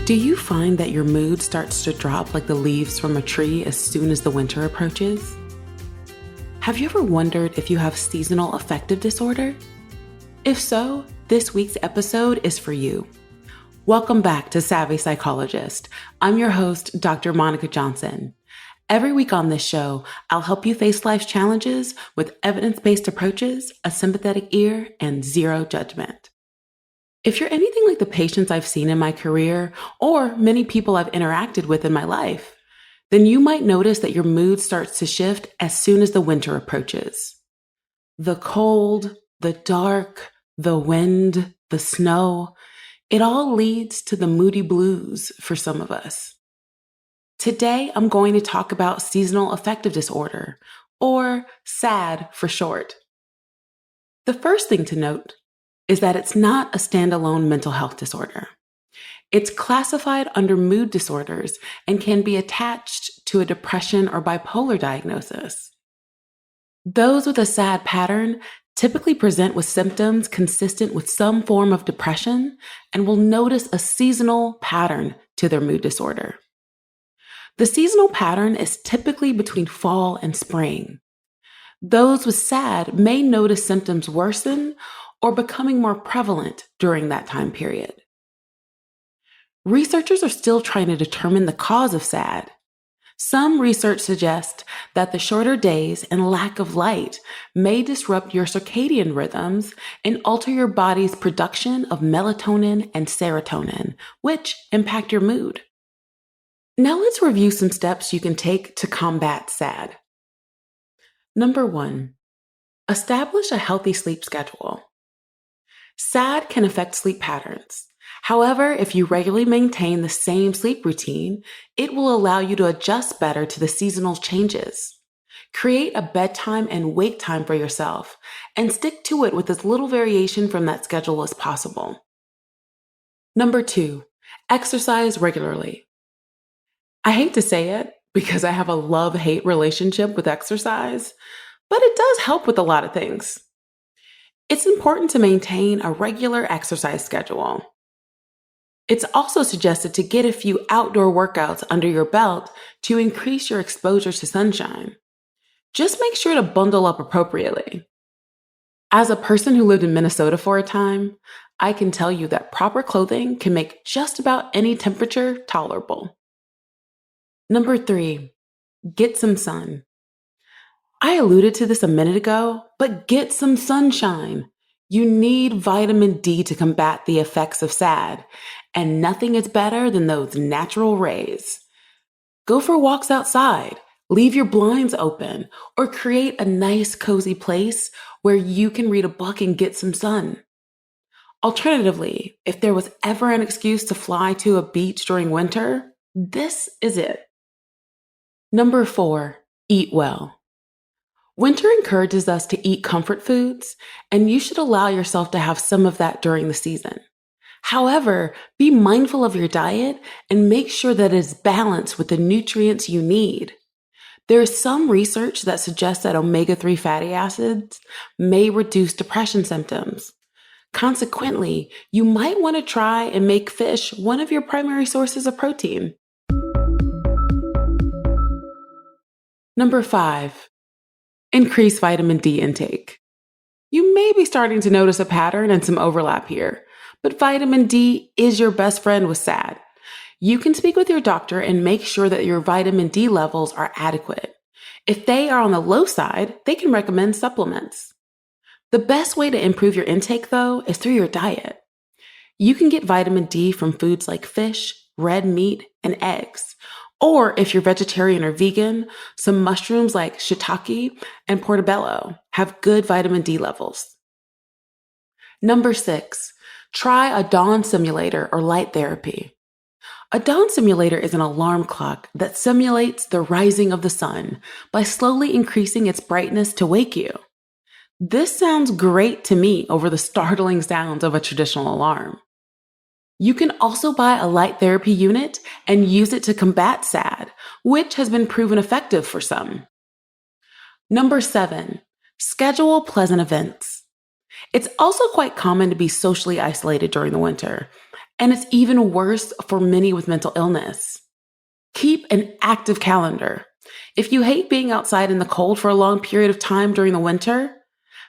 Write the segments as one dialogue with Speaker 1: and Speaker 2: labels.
Speaker 1: Do you find that your mood starts to drop like the leaves from a tree as soon as the winter approaches? Have you ever wondered if you have seasonal affective disorder? If so, this week's episode is for you. Welcome back to Savvy Psychologist. I'm your host, Dr. Monica Johnson. Every week on this show, I'll help you face life's challenges with evidence-based approaches, a sympathetic ear, and zero judgment. If you're anything like the patients I've seen in my career, or many people I've interacted with in my life, then you might notice that your mood starts to shift as soon as the winter approaches. The cold, the dark, the wind, the snow, it all leads to the moody blues for some of us. Today, I'm going to talk about seasonal affective disorder, or SAD for short. The first thing to note is that it's not a standalone mental health disorder. It's classified under mood disorders and can be attached to a depression or bipolar diagnosis. Those with a SAD pattern typically present with symptoms consistent with some form of depression and will notice a seasonal pattern to their mood disorder. The seasonal pattern is typically between fall and spring. Those with SAD may notice symptoms worsen or becoming more prevalent during that time period. Researchers are still trying to determine the cause of SAD. Some research suggests that the shorter days and lack of light may disrupt your circadian rhythms and alter your body's production of melatonin and serotonin, which impact your mood. Now let's review some steps you can take to combat SAD. Number 1, establish a healthy sleep schedule. SAD can affect sleep patterns. However, if you regularly maintain the same sleep routine, it will allow you to adjust better to the seasonal changes. Create a bedtime and wake time for yourself and stick to it with as little variation from that schedule as possible. Number 2, exercise regularly. I hate to say it because I have a love-hate relationship with exercise, but it does help with a lot of things. It's important to maintain a regular exercise schedule. It's also suggested to get a few outdoor workouts under your belt to increase your exposure to sunshine. Just make sure to bundle up appropriately. As a person who lived in Minnesota for a time, I can tell you that proper clothing can make just about any temperature tolerable. Number 3, get some sun. I alluded to this a minute ago, but get some sunshine. You need vitamin D to combat the effects of SAD, and nothing is better than those natural rays. Go for walks outside, leave your blinds open, or create a nice cozy place where you can read a book and get some sun. Alternatively, if there was ever an excuse to fly to a beach during winter, this is it. Number 4, eat well. Winter encourages us to eat comfort foods, and you should allow yourself to have some of that during the season. However, be mindful of your diet and make sure that it is balanced with the nutrients you need. There is some research that suggests that omega-3 fatty acids may reduce depression symptoms. Consequently, you might want to try and make fish one of your primary sources of protein. Number 5, increase vitamin D intake. You may be starting to notice a pattern and some overlap here, but vitamin D is your best friend with SAD. You can speak with your doctor and make sure that your vitamin D levels are adequate. If they are on the low side, they can recommend supplements. The best way to improve your intake, though, is through your diet. You can get vitamin D from foods like fish, red meat, and eggs. Or if you're vegetarian or vegan, some mushrooms like shiitake and portobello have good vitamin D levels. Number 6, try a dawn simulator or light therapy. A dawn simulator is an alarm clock that simulates the rising of the sun by slowly increasing its brightness to wake you. This sounds great to me over the startling sounds of a traditional alarm. You can also buy a light therapy unit and use it to combat SAD, which has been proven effective for some. Number 7, schedule pleasant events. It's also quite common to be socially isolated during the winter, And it's even worse for many with mental illness. Keep an active calendar. If you hate being outside in the cold for a long period of time during the winter,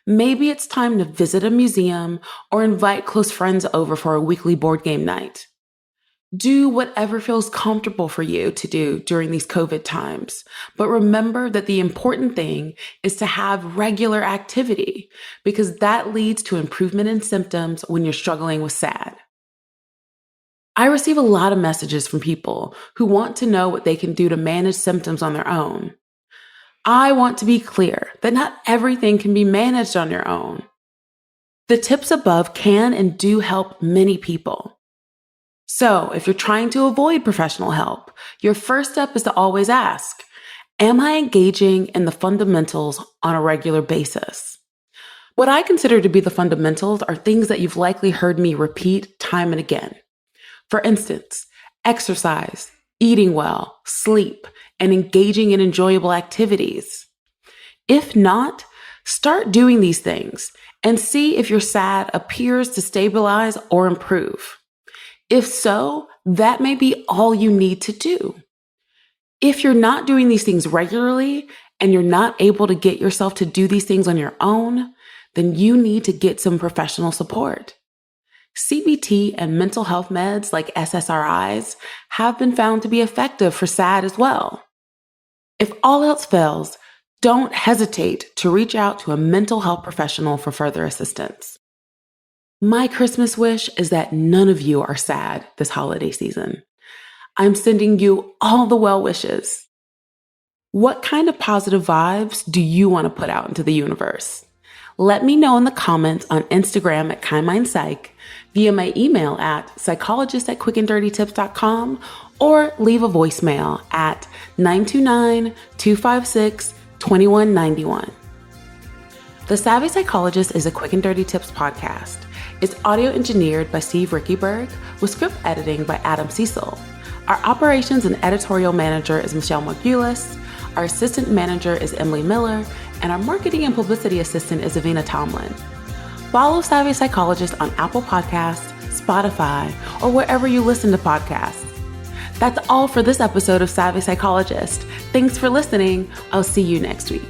Speaker 1: maybe it's time to visit a museum or invite close friends over for a weekly board game night. Do whatever feels comfortable for you to do during these COVID times. But remember that the important thing is to have regular activity because that leads to improvement in symptoms when you're struggling with SAD. I receive a lot of messages from people who want to know what they can do to manage symptoms on their own. I want to be clear that not everything can be managed on your own. The tips above can and do help many people. So if you're trying to avoid professional help, your first step is to always ask, am I engaging in the fundamentals on a regular basis? What I consider to be the fundamentals are things that you've likely heard me repeat time and again. For instance, exercise, eating well, sleep, and engaging in enjoyable activities. If not, start doing these things and see if your SAD appears to stabilize or improve. If so, that may be all you need to do. If you're not doing these things regularly and you're not able to get yourself to do these things on your own, then you need to get some professional support. CBT and mental health meds like SSRIs have been found to be effective for SAD as well. If all else fails, don't hesitate to reach out to a mental health professional for further assistance. My Christmas wish is that none of you are sad this holiday season. I'm sending you all the well wishes. What kind of positive vibes do you want to put out into the universe? Let me know in the comments on Instagram at KindMindPsych, via my email at psychologist@quickanddirtytips.com, or leave a voicemail at 929-256-2191. The Savvy Psychologist is a Quick and Dirty Tips podcast. It's audio engineered by Steve Rickyberg with script editing by Adam Cecil. Our operations and editorial manager is Michelle Margulis. Our assistant manager is Emily Miller, and our marketing and publicity assistant is Avina Tomlin. Follow Savvy Psychologist on Apple Podcasts, Spotify, or wherever you listen to podcasts. That's all for this episode of Savvy Psychologist. Thanks for listening. I'll see you next week.